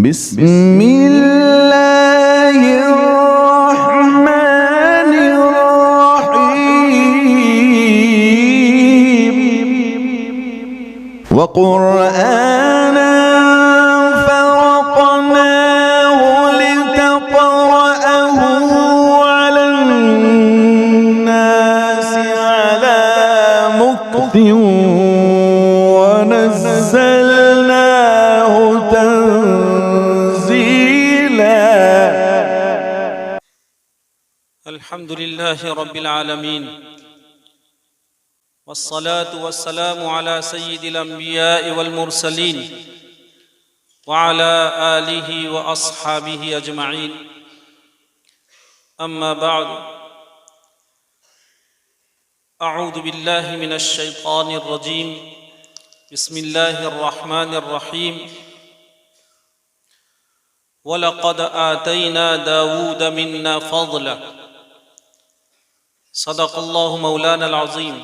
बिस्मिल्लाहिर्रहमानिर्रहीम वक़ुरआना फ़रक़नाहु लितक़रअहु अलन्नासि अला मुक्तिन वनज़्ज़लनाहु तंज़ीला। अल्हम्दुलिल्लाहि रब्बिल आलमीन वस्सलातु वस्सलामु अला सय्यिदिल अंबिया'i वल मुरसलीन व अला आलिहि व अस्हाबिहि अजमईन। अम्मा बाद, अऊज़ु बिल्लाहि मिनश शैतानिर रजीम। बिस्मिल्लाहिर रहमानिर रहीम। वलक़द आतैना दाऊद मिन्ना फ़ज़ला। सदक़ल्लाहु मौलानल अज़ीम।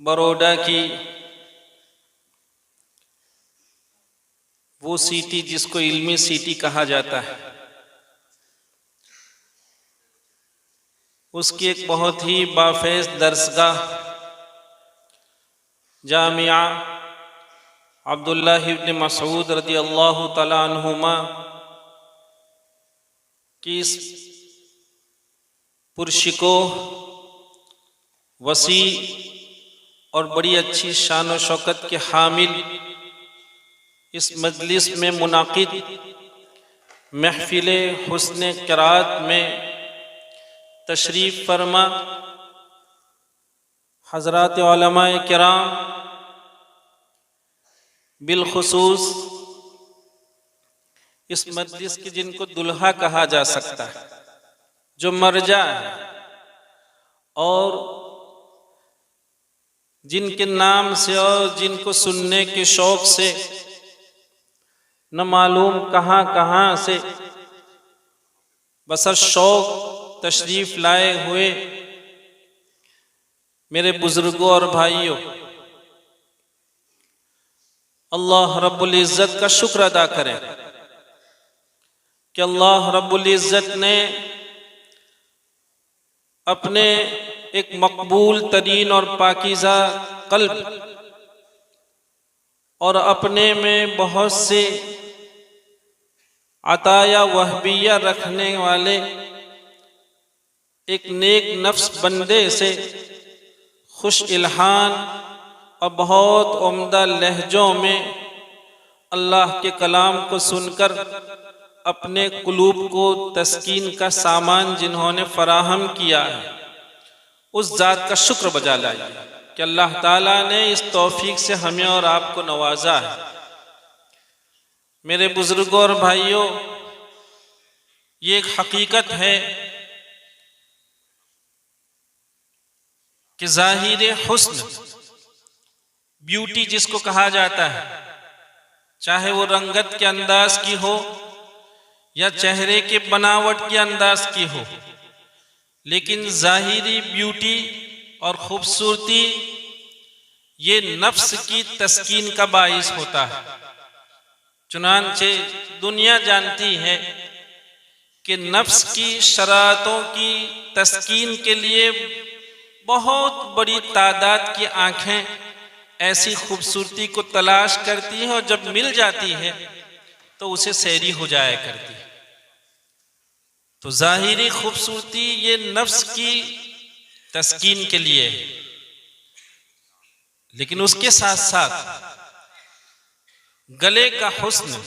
बरोडा की वो सिटी जिसको इल्मी सिटी कहा जाता है, उसकी एक बहुत ही बाफैज़ दर्सगाह जामिया अब्दुल्लाह इब्न मसऊद रज़ियल्लाहु तआला अन्हुमा की इस पुरशिकोह वसी और बड़ी अच्छी शान व शौकत के हामिल इस मजलिस में मुनाकिद महफिल हुस्न क़िराअत में तशरीफ़ फरमा हज़रात उलमाए किराम, बिलखुसूस इस मजलिस के जिनको दुल्हा कहा जा सकता है, जो मर्जा है और जिनके नाम से और जिनको सुनने के शौक़ से न मालूम कहाँ कहाँ से बसर शौक़ तशरीफ़ लाए हुए मेरे बुज़ुर्गों और भाइयों, अल्लाह रब्बुल इज़्ज़त का शुक्र अदा करें कि अल्लाह रब्बुल इज़्ज़त ने अपने एक मकबूल तरीन और पाकीज़ा क़ल्ब और अपने में बहुत से अताया वहबिया रखने वाले एक नेक नफ्स बंदे से खुश इल्हान और बहुत उम्दा लहजों में अल्लाह के कलाम को सुनकर अपने कुलूब को तस्कीन का सामान जिन्होंने फराहम किया है, उस ज़ात का शुक्र बजा लाइए कि अल्लाह ताला ने इस तौफीक से हमें और आपको नवाजा है। मेरे बुज़ुर्गों और भाइयों, ये एक हकीकत है कि ज़ाहिर हुस्न, ब्यूटी जिसको कहा जाता है, चाहे वो रंगत के अंदाज की हो या चेहरे के बनावट के अंदाज की हो, लेकिन ज़ाहिरी ब्यूटी और खूबसूरती ये नफ्स की तस्कीन का बाइस होता है। चुनांचे दुनिया जानती है कि नफ्स की शरारतों की तस्कीन के लिए बहुत बड़ी तादाद की आँखें ऐसी खूबसूरती को तलाश करती हैं और जब मिल जाती है तो उसे सैरी हो जाया करती है। तो ज़ाहिरी खूबसूरती ये नफ्स की तस्कीन के लिए है, लेकिन उसके साथ साथ गले का हुस्न,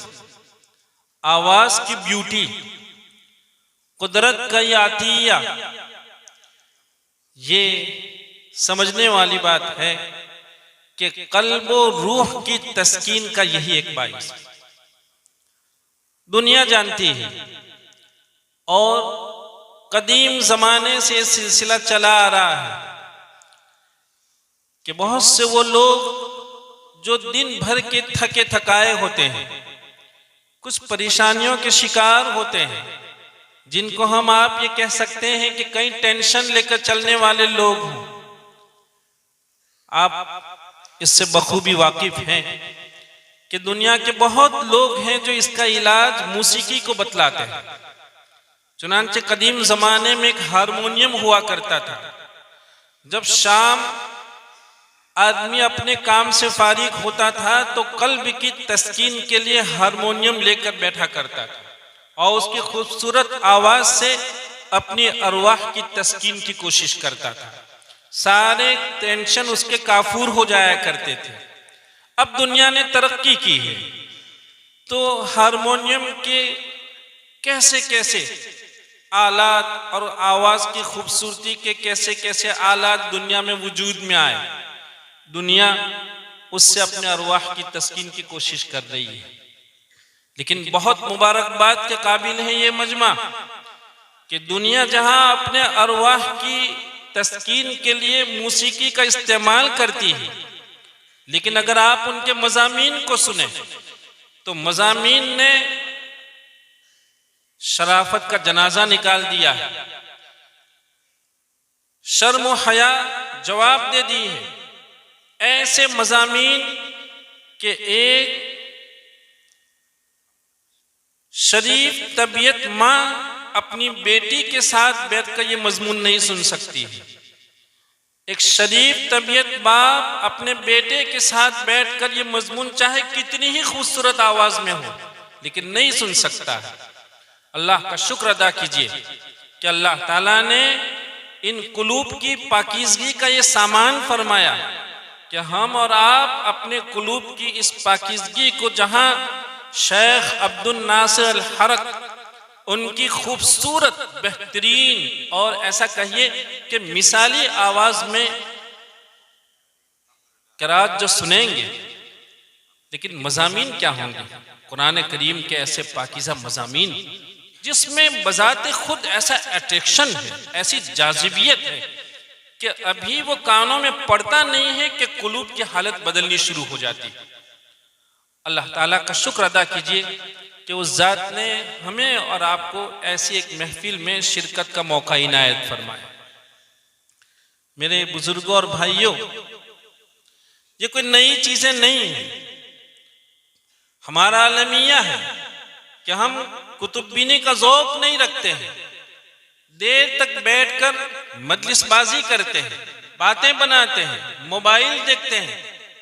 आवाज़ की ब्यूटी, कुदरत का ये अतिया, ये समझने वाली बात है कि कल्ब व रूह की तस्कीन का यही एक बाइस दुनिया जानती है और कदीम ज़माने से ये सिलसिला चला आ रहा है कि बहुत से वो लोग जो दिन भर के थके थकाए होते हैं, कुछ परेशानियों के शिकार होते हैं, जिनको हम आप ये कह सकते हैं कि कई टेंशन लेकर चलने वाले लोग हों, आप इससे बखूबी वाकिफ हैं कि दुनिया के बहुत लोग हैं जो इसका इलाज मौसीकी को बतलाते हैं। चुनांचे कदीम जमाने में एक हारमोनियम हुआ करता था। जब शाम आदमी अपने काम से फारिग होता था तो कल्ब की तस्कीन के लिए हारमोनियम लेकर बैठा करता था और उसकी खूबसूरत आवाज से अपनी अरवाह की तस्कीन की कोशिश करता था। सारे टेंशन उसके काफूर हो जाया करते थे। अब दुनिया ने तरक्की की है तो हारमोनियम के कैसे कैसे आलात और आवाज की खूबसूरती के कैसे कैसे आलात दुनिया में वजूद में आए। दुनिया उससे अपने अरवाह की तस्कीन की कोशिश कर रही है। लेकिन बहुत मुबारकबाद के काबिल है ये मजमा कि दुनिया जहां अपने अरवाह की तस्कीन के लिए मौसीकी का इस्तेमाल करती है, लेकिन अगर आप उनके मज़ामीन को सुने तो मज़ामीन ने शराफत का जनाजा निकाल दिया है, शर्म व हया जवाब दे दी है। ऐसे मज़ामीन के एक शरीफ तबीयत माँ अपनी बेटी के साथ बैठकर ये मजमून नहीं सुन सकती है। एक शरीफ तबीयत बाप अपने बेटे के साथ बैठकर ये मजमून चाहे कितनी ही खूबसूरत आवाज में हो लेकिन नहीं सुन सकता है। अल्लाह का शुक्र अदा कीजिए कि अल्लाह ताला ने इन कुलूब की पाकीज़गी का ये सामान फरमाया कि हम और आप अपने कुलूब की इस पाकीज़गी को, जहां शेख अब्दुल नासिर अल हरक उनकी खूबसूरत बेहतरीन और ऐसा कहिए कि मिसाली आवाज में किरात जो सुनेंगे, लेकिन मज़ामीन क्या होंगे? कुरान करीम के ऐसे पाकीज़ा मज़ामीन जिसमें बजाते खुद ऐसा अट्रैक्शन है, ऐसी जाज़िबियत है कि अभी वो कानों में पड़ता नहीं है कि कुलूब की हालत बदलनी शुरू हो जाती है। अल्लाह ताला का शुक्र अदा कीजिए कि उस ज़ात ने हमें और आपको ऐसी एक महफिल में शिरकत का मौका इनायत फरमाया। मेरे बुजुर्गों और भाइयों, ये कोई नई चीजें नहीं है। हमारा अलमिया है कि हम कुतुबीनी का ज़ौक़ नहीं रखते हैं, देर तक बैठकर मजलिसबाजी करते हैं, बातें बनाते हैं, मोबाइल देखते हैं,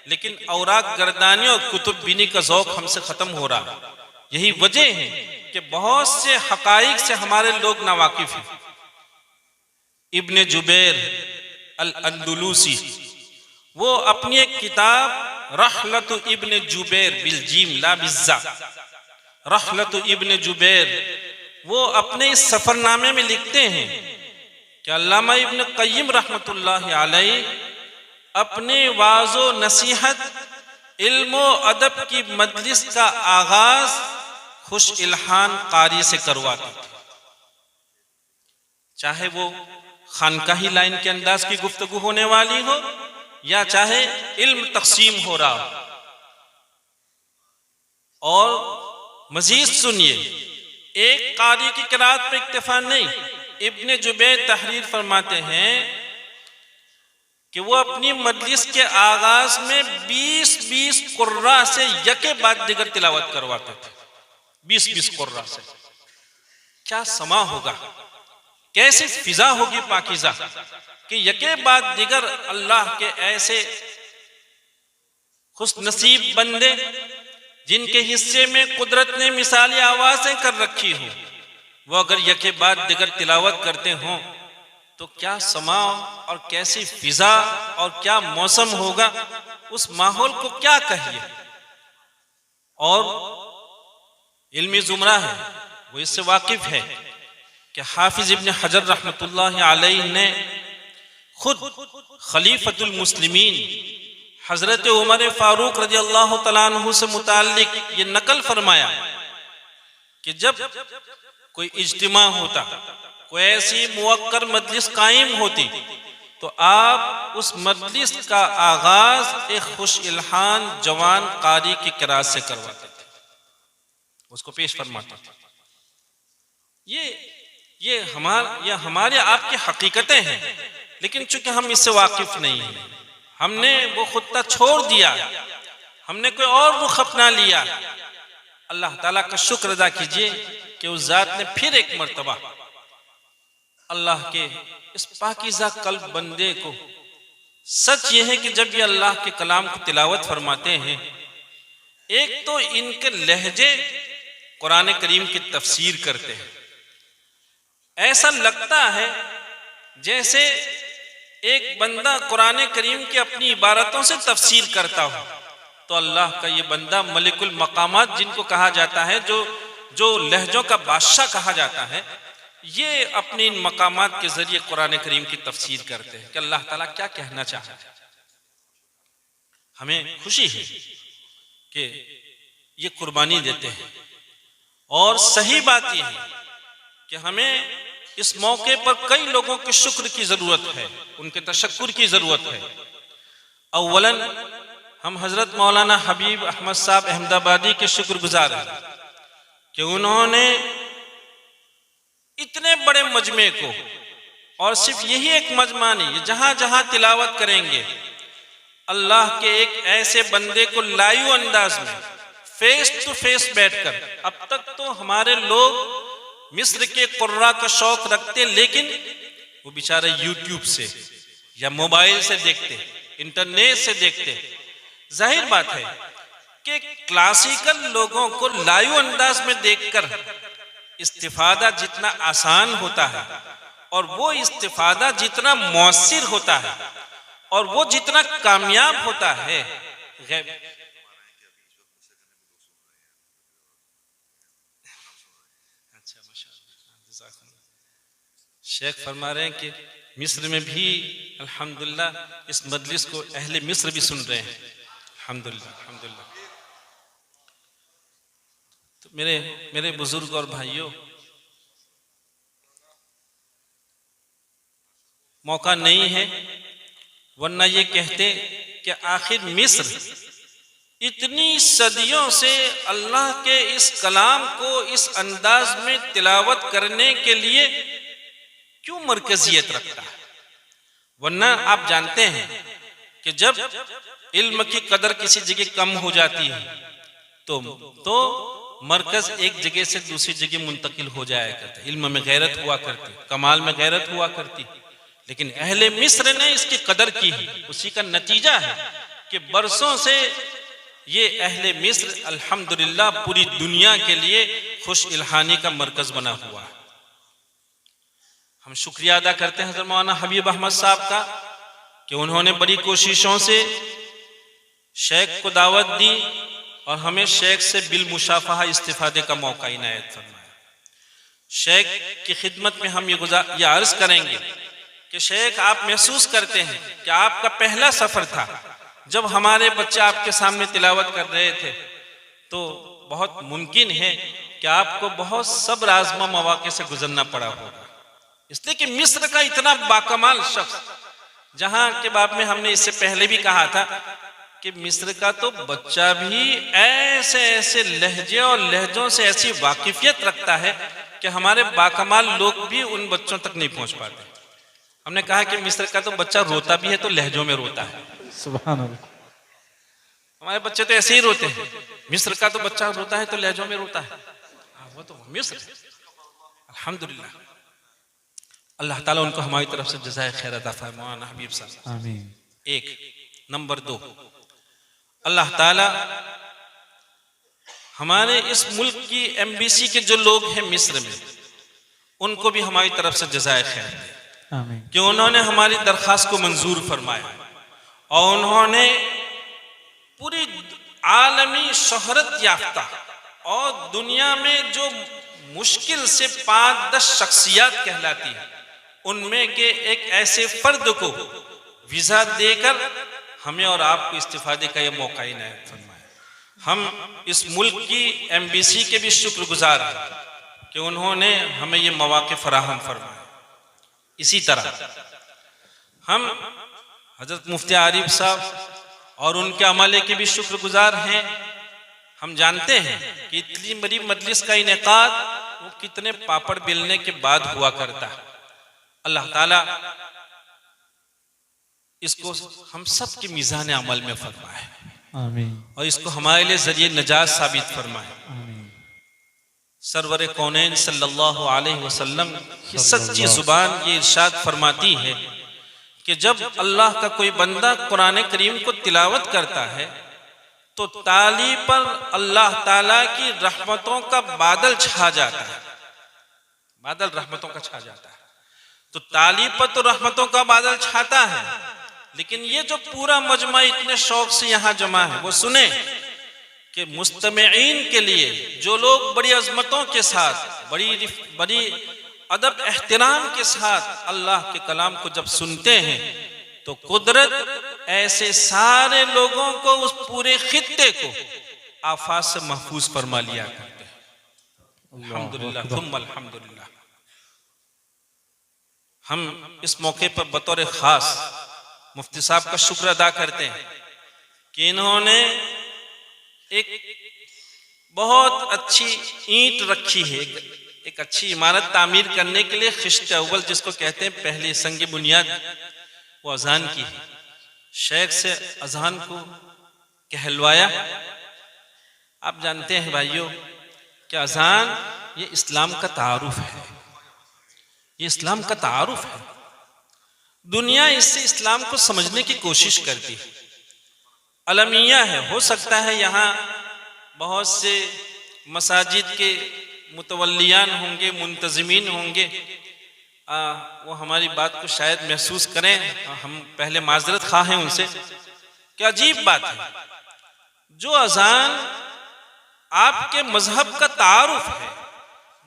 लेकिन औराक गर्दानी और कुतुबीनी का ज़ौक़ हमसे खत्म हो रहा है। यही वजह है कि बहुत से हकाइक से हमारे लोग नावाकिफ हैं। इब्ने जुबैर अल अंदलूसी वो अपनी एक किताब रहलतु इब्ने जुबैर बिल जीम ला बिज़्ज़ा, रहलतु इब्ने जुबैर, वो अपने इस सफरनामे में लिखते हैं कि अल्लामा इब्न क़य्यिम रहमतुल्लाहि अलैहि अपने वाज़ो नसीहत इल्म अदब की मजलिस का आगाज खुश इल्हान कारी से करवाते थे। चाहे वो खानकाही लाइन के अंदाज की गुफ्तगू होने वाली हो या चाहे इल्म तकसीम हो रहा हो। और मजीद सुनिए, एक कारी की किरात पे इक्तिफा नहीं, इब्ने जुबैर तहरीर फरमाते हैं कि वो अपनी मजलिस के आगाज में 20-20 कुर्रा से यके बाद दिगर तिलावत करवाते थे। 20-20 कुर्रा से क्या समा होगा, कैसी फिजा होगी पाकीज़ा कि यके बाद दिगर अल्लाह के ऐसे खुश नसीब बंदे जिनके हिस्से में कुदरत ने मिसाली आवाजें कर रखी हो, वो अगर यके बाद दिगर तिलावत करते हों तो क्या समा और कैसी फिजा और क्या मौसम होगा, उस माहौल को क्या कहिए। और इल्मी जुमरा है वो इससे वाकिफ है कि हाफिज इब्न हजर रहमतुल्लाहि अलैहि ने खुद खलीफतुल मुस्लिमीन हजरत उमर फारूक रज़ियल्लाहु तआला अन्हु से मुताल्लिक ये नकल फरमाया कि जब कोई इज्तिमा होता, कोई ऐसी मुवक्कर मजलिस कायम होती, तो आप उस मजलिस का आगाज एक खुश इल्हान जवान कारी की किरात से करवाते थे, उसको पेश फरमाते थे। ये हमारे आपकी हकीकतें हैं, लेकिन चूंकि हम इससे वाकिफ नहीं हैं, हमने वो खुत्ता छोड़ दिया, हमने कोई और रुख अपना लिया, अल्लाह ताला का शुक्र अदा कीजिए कि उस जात ने फिर एक मर्तबा अल्लाह के इस पाकीज़ा कल्ब बंदे को, सच यह है कि जब ये अल्लाह के कलाम को तिलावत फरमाते हैं, एक तो इनके लहजे कुरान करीम की तफसीर करते हैं, ऐसा लगता है जैसे एक बंदा कुरान करीम की अपनी इबारतों से तफसीर करता हो। तो अल्लाह का ये बंदा मलिकुल मकामात जिनको कहा जाता है, जो लहजों का बादशाह कहा जाता है, ये अपने इन मकामात के जरिए कुरान करीम की तफसीर करते हैं कि अल्लाह ताला क्या कहना चाहता है। हमें खुशी है कि ये कुर्बानी देते हैं, और सही बात यह है कि हमें इस मौके पर कई लोगों के शुक्र की जरूरत है, उनके तशक्कुर की जरूरत है। अव्वलन हम हजरत मौलाना हबीब अहमद साहब अहमदाबादी के शुक्रगुजार हैं कि उन्होंने इतने बड़े मजमे को, और सिर्फ यही एक मजमा नहीं, जहां जहां तिलावत करेंगे अल्लाह के एक ऐसे बंदे को लाइव अंदाज में फेस टू फेस बैठकर, अब तक तो हमारे लोग मिस्र के कुर्रा का शौक रखते, लेकिन वो बेचारे यूट्यूब से या मोबाइल से देखते, इंटरनेट से देखते। जाहिर बात है कि क्लासिकल लोगों को लाइव अंदाज में देखकर इस्तिफादा जितना आसान होता है, और वो इस्तिफादा जितना मौसर होता है, और वो जितना कामयाब होता है, शेख फरमा रहे हैं कि मिस्र में भी अल्हम्दुलिल्लाह इस मजलिस को अहले मिस्र भी सुन रहे हैं, अल्हम्दुलिल्लाह अल्हम्दुलिल्लाह। तो मेरे बुजुर्ग और भाइयों, मौका नहीं है, वरना ये कहते कि आखिर मिस्र इतनी सदियों से अल्लाह के इस कलाम को इस अंदाज में तिलावत करने के लिए क्यों मरकजियत रखता है। वरना आप जानते हैं कि जब इल्म की कदर किसी जगह कम हो जाती है तो मरकज एक जगह से दूसरी जगह मुंतकिल हो जाया करता है। इल्म में गैरत हुआ करती, कमाल में गैरत हुआ करती, लेकिन अहले मिस्र ने इसकी कदर की है। उसी का नतीजा है कि बरसों से ये अहले मिस्र अल्हम्दुलिल्लाह पूरी दुनिया के लिए खुश इल्हानी का मरकज बना हुआ है। हम शुक्रिया अदा करते हैं हज़रत मौलाना हबीब अहमद साहब का कि उन्होंने बड़ी कोशिशों से शेख को दावत दी और हमें शेख से बिल मुशाफहा इस्तिफादे का मौका इनायत फरमाया। शेख की खिदमत में हम ये अर्ज करेंगे कि शेख, आप महसूस करते हैं कि आपका पहला सफर था जब हमारे बच्चे आपके सामने तिलावत कर रहे थे, तो बहुत मुमकिन है कि आपको बहुत सब्र आज़मा मौके से गुजरना पड़ा होगा। इसलिए कि मिस्र का इतना बाकमाल शख्स, जहां के बाब में हमने इससे पहले भी कहा था कि मिस्र का तो बच्चा भी ऐसे ऐसे लहजे और लहजों से ऐसी वाकिफियत रखता है कि हमारे बाकमाल लोग भी उन बच्चों तक नहीं पहुंच पाते। हमने कहा कि मिस्र का तो बच्चा रोता भी है तो लहजों में रोता है। सुभान अल्लाह। हमारे बच्चे तो ऐसे ही रोते हैं, मिस्र का तो बच्चा रोता है तो लहजों में रोता है। वो तो मिस्र, अल्हम्दुलिल्लाह। अल्लाह ताला उनको हमारी तरफ से जज़ाए खैर अता फरमाए। मौलाना हबीब साहब, आमीन। एक नंबर 2, अल्लाह ताला हमारे इस मुल्क की एम्बेसी के जो लोग हैं मिस्र में, उनको भी हमारी तरफ से जज़ाए खैर दे, आमीन, कि उन्होंने हमारी दरख्वास्त को मंजूर फरमाया और उन्होंने पूरी आलमी शोहरत याफ्ता और दुनिया में जो मुश्किल से 5-10 शख्सियत कहलाती है, उनमें के एक ऐसे फर्द को वीजा देकर हमें और आपको इस्तिफादे का यह मौका इनायत फरमाया। हम इस मुल्क की एम्बेसी के भी शुक्रगुजार हैं कि उन्होंने हमें ये मौके फराहम फरमाए। इसी तरह हम हजरत मुफ्ती आरिफ साहब और उनके अमले के भी शुक्रगुजार हैं। हम जानते हैं कि इतनी बड़ी मजलिस का इनेकाद वो कितने पापड़ बेलने के बाद हुआ करता है। अल्लाह ताला इसको हम सब के मीज़ान अमल में फरमाए आमीन और इसको हमारे लिए जरिए नजात साबित फरमाए। आमीन। सरवर कौनैन सल्लल्लाहु अलैहि वसल्लम की सच्ची जुबान ये इरशाद फरमाती है कि जब अल्लाह का कोई बंदा कुरान करीम को तिलावत करता है तो ताली पर अल्लाह ताला की रहमतों का बादल छा जाता है, बादल रहमतों का छा जाता है। तो ताली पर तो रहमतों का बादल छाता है, लेकिन ये जो पूरा मजमा इतने शौक से यहाँ जमा है वो सुने कि मुस्तमिईन के लिए जो लोग बड़ी अजमतों के साथ बड़ी अदब एहतराम के साथ अल्लाह के कलाम को जब सुनते हैं तो कुदरत ऐसे सारे लोगों को उस पूरे खित्ते को आफात से महफूज फरमा लिया करते हैं। अल्हम्दुलिल्लाह तुम अल्हम्दुलिल्लाह। हम इस मौके पर बतौर खास मुफ्ती साहब का शुक्र अदा करते हैं कि इन्होंने एक बहुत अच्छी ईंट रखी है, एक अच्छी इमारत तामीर करने के लिए खिश्त अव्वल जिसको कहते हैं पहली संग बुनियाद, वो अजान की है। शेख से अजान को कहलवाया। आप जानते हैं भाइयों कि अजान ये इस्लाम का तारुफ है, ये इस्लाम का तारुफ है। दुनिया इससे इस्लाम को समझने की कोशिश करती है, अलमिया है। हो सकता है यहाँ बहुत से मसाजिद के मुतवल्लियान होंगे, मुंतज़मीन होंगे, वो हमारी बात को शायद महसूस करें, हम पहले माजरत खा हैं उनसे। क्या अजीब बात है, जो अजान आपके मजहब का तारुफ है,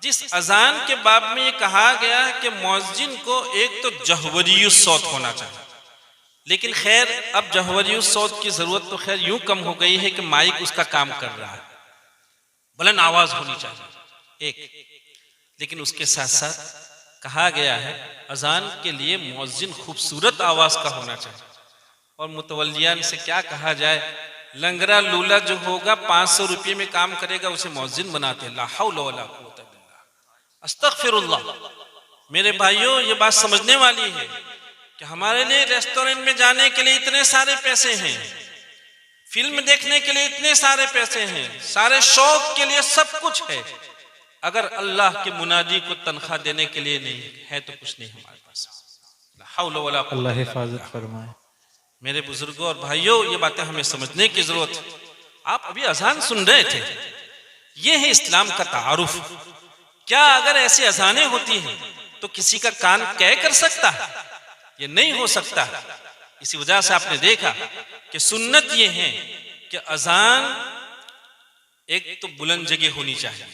जिस अजान के बाब में ये कहा गया है कि मुअज्जिन को एक तो जहवरियुस सौत होना चाहिए, लेकिन खैर अब जहवरियुस सौत की जरूरत तो खैर यूं कम हो गई है कि माइक उसका काम कर रहा है, बुलंद आवाज होनी चाहिए एक, लेकिन उसके साथ साथ कहा गया है अजान के लिए मुअज्जिन खूबसूरत आवाज का होना चाहिए। और मुतवल्लियान से क्या कहा जाए, लंगरा लूला जो होगा 500 रुपये में काम करेगा उसे मुअज्जिन बनाते हैं। ला हौला वला कुव्वता बिल्लाह, अस्तगफिरुल्लाह। मेरे भाइयों ये बात समझने वाली है कि हमारे लिए रेस्टोरेंट में जाने के लिए इतने सारे पैसे हैं, फिल्म देखने के लिए इतने सारे पैसे हैं, सारे शौक के लिए सब कुछ है, अगर अल्लाह के मुनादी को तनख्वाह देने के लिए नहीं है तो कुछ नहीं हमारे पास। ला हौला वला कुव्वता, अल्लाह हिफाजत फरमाए। मेरे बुजुर्गों और भाइयों ये बातें हमें समझने की जरूरत है। आप अभी अजान सुन रहे थे, ये है इस्लाम का तारुफ। क्या अगर ऐसी अजानें होती हैं तो किसी का कान कै कर सकता है? ये नहीं हो सकता। इसी वजह से आपने देखा कि सुन्नत ये है कि अजान एक तो बुलंद जगह होनी चाहिए,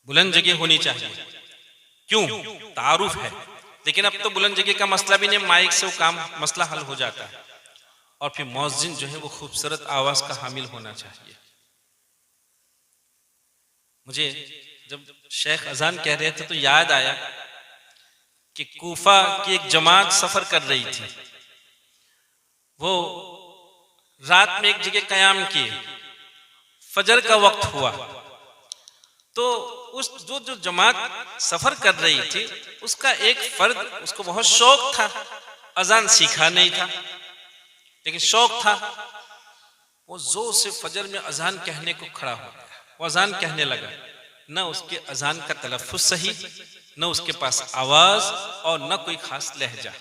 बुलंद जगह होनी चाहिए। क्यों? तारुफ है। लेकिन अब तो बुलंद जगह का मसला भी नहीं, माइक से वो काम मसला हल हो जाता है। और फिर मुअज्जिन जो है वो खूबसूरत आवाज का हामिल होना चाहिए। मुझे जब शेख अजान कह रहे थे तो याद आया कि कूफा की एक जमात सफर कर रही थी। वो रात में एक जगह कयाम किए, फजर का वक्त हुआ तो उस जो जमात सफर कर रही थी उसका एक फर्द, उसको बहुत शौक था, अजान सीखा नहीं था लेकिन शौक था, वो जोर से फजर में अजान कहने को खड़ा हो गया। वो अजान कहने लगा, न उसके अजान का तलफ्फुज सही, न उसके पास आवाज और न कोई खास लहजा।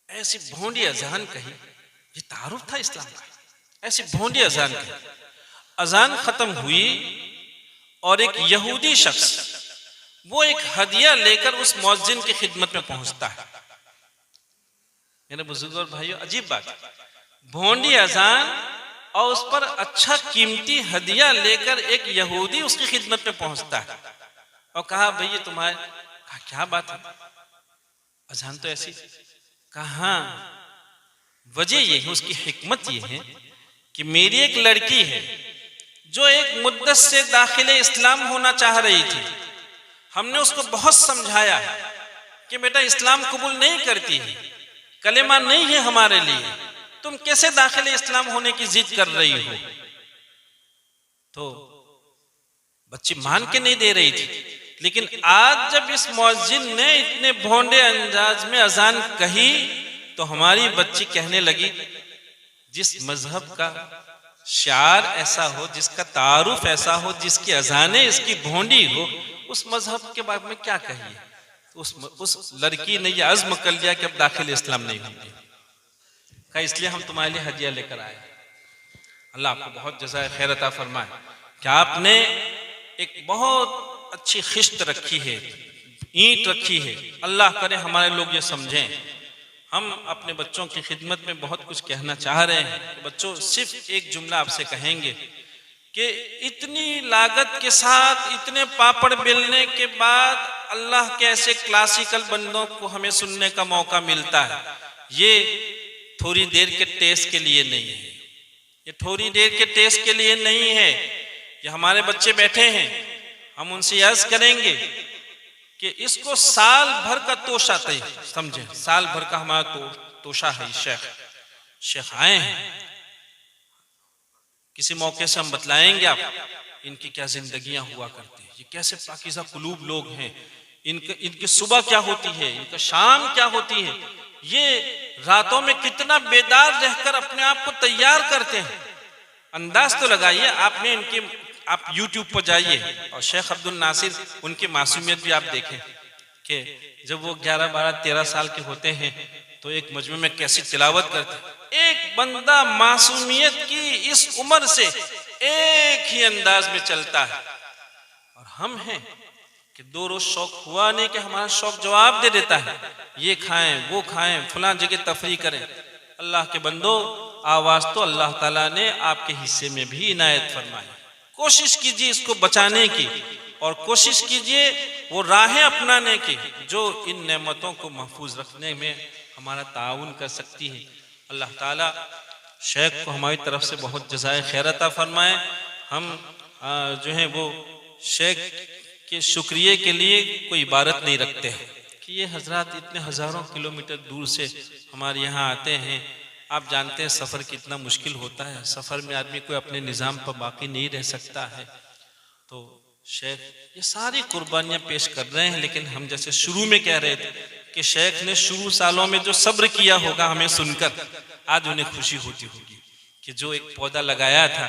ऐसी भोंडी अजान कही, ये तारुफ था इस्लाम का। ऐसी भोंडी अजान कही। अजान खत्म हुई और एक यहूदी शख्स वो एक हदिया लेकर उस मुअज्जिन की खिदमत में पहुंचता है। मेरे बुजुर्ग और भाइयों, अजीब बात है, भोंडी अजान और उस पर अच्छा कीमती हदिया लेकर एक यहूदी उसकी खिदमत में पहुंचता है और कहा भैया तुम्हारे, कहा क्या बात है, अजान तो ऐसी। कहा वजह ये है, उसकी हिकमत ये है कि मेरी एक लड़की है जो एक मुद्दत से दाखिले इस्लाम होना चाह रही थी। हमने उसको बहुत समझाया कि बेटा इस्लाम कबूल नहीं करती है, कलेमा नहीं है हमारे लिए, तुम कैसे दाखिले इस्लाम होने की जिद कर रही हो। तो बच्ची मान के नहीं दे रही थी, लेकिन आज जब इस मुअज्जिन ने इतने भोंडे अंदाज में अजान कही तो हमारी बच्ची कहने लगी, जिस मजहब का शार ऐसा हो, जिसका तारुफ ऐसा हो, जिसकी अजानें इसकी भोंडी हो, उस मजहब के बारे में क्या कहिए। उस लड़की ने यह अज़्म कर लिया कि अब दाखिल इस्लाम नहीं होंगे। कहा इसलिए हम तुम्हारे लिए हदिया लेकर आए। अल्लाह आपको बहुत जज़ाए खैर अता फरमाए कि आपने एक बहुत अच्छी खिश्त रखी है, ईंट रखी है। अल्लाह करे हमारे लोग ये समझें। हम अपने बच्चों की खिदमत में बहुत कुछ कहना चाह रहे हैं। बच्चों, सिर्फ एक जुमला आपसे कहेंगे कि इतनी लागत के साथ इतने पापड़ बेलने के बाद अल्लाह के ऐसे क्लासिकल बंदों को हमें सुनने का मौका मिलता है। ये थोड़ी देर के टेस्ट के लिए नहीं है, ये थोड़ी देर के टेस्ट के लिए नहीं है। ये हमारे बच्चे बैठे हैं, हम उनसे अर्ज करेंगे कि इसको साल भर का तोशा तय समझे। साल भर का हमारा तोशा है। शेख आए हैं, किसी मौके से हम बतलाएंगे आप इनकी क्या जिंदगियां हुआ करती है, ये कैसे पाकीज़ा कुलूब लोग हैं, इनकी सुबह क्या होती है, इनका शाम क्या होती है, ये रातों में कितना बेदार रहकर अपने आप को तैयार करते हैं। अंदाज तो लगाइए। आपने इनके आप YouTube पर जाइए और शेख अब्दुल नासिर, उनकी मासूमियत भी आप देखें कि जब वो 11, 12, 13 साल के होते हैं तो एक मजमे में कैसी तिलावत करते हैं। एक बंदा मासूमियत की इस उम्र से एक ही अंदाज में चलता है, और हम हैं कि 2 रोज शौक हुआ नहीं कि हमारा शौक जवाब दे देता है, ये खाएं वो खाएं, फलां जगह तफरी करें। अल्लाह के बंदो, आवाज तो अल्लाह ताला ने आपके हिस्से में भी इनायत फरमाई। कोशिश कीजिए इसको बचाने की, और कोशिश कीजिए वो राहें अपनाने की जो इन नेमतों को महफूज रखने में हमारा ताउन कर सकती है। अल्लाह ताला शेख को हमारी तरफ से बहुत जज़ाए खैर अता फरमाए। हम जो है वो शेख के शुक्रिया के लिए कोई इबारत नहीं रखते हैं कि ये हजरात इतने हज़ारों किलोमीटर दूर से हमारे यहाँ आते हैं। आप जानते हैं सफ़र कितना मुश्किल होता है। सफ़र में आदमी कोई अपने निज़ाम पर बाकी नहीं रह सकता है। तो शेख ये सारी कुर्बानियाँ पेश कर रहे हैं, लेकिन हम जैसे शुरू में कह रहे थे कि शेख ने शुरू सालों में जो सब्र किया होगा हमें सुनकर, आज उन्हें खुशी होती होगी कि जो एक पौधा लगाया था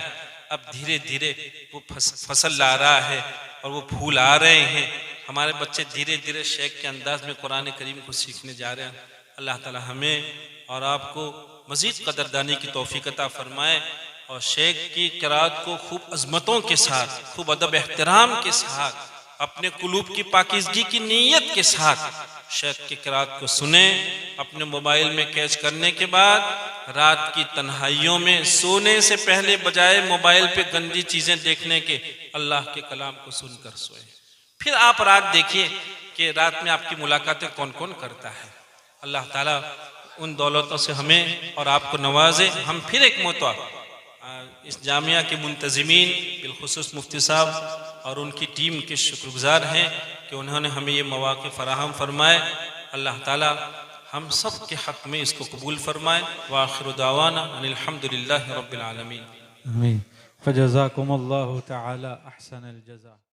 अब धीरे धीरे वो फसल ला रहा है और वो फूल आ रहे हैं। हमारे बच्चे धीरे धीरे शेख के अंदाज में कुरान करीम को सीखने जा रहे हैं। अल्लाह ताला हमें और आपको मज़ीद कदरदानी की तौफीक अता फरमाए, और शेख की क़िराअत को खूब अज़मतों के साथ, खूब अदब एहतराम के साथ, अपने कुलूब की पाकीज़गी की नीयत के साथ शेख की क़िराअत को सुने। अपने मोबाइल में कैच करने के बाद रात की तन्हाइयों में सोने से पहले बजाय मोबाइल पे गंदी चीज़ें देखने के अल्लाह के कलाम को सुनकर सोए। फिर आप रात देखिए कि रात में आपकी मुलाकातें कौन कौन करता है। अल्लाह ताला उन दौलतों से हमें और आपको नवाजे। हम फिर एक मरतबा इस जामिया के मुंतज़िमीन बिलखुसूस मुफ्ती साहब और उनकी टीम के शुक्रगुजार हैं कि उन्होंने हमें ये मौक़े फ़राहम फरमाए। अल्लाह ताला हम सब के हक़ में इसको कबूल फरमाए। व आखिरु दावाना अनिल हम्दुलिल्लाहि रब्बिल आलमीन। आमीन। फजज़ाकुमुल्लाहु तआला अहसनल जज़ा।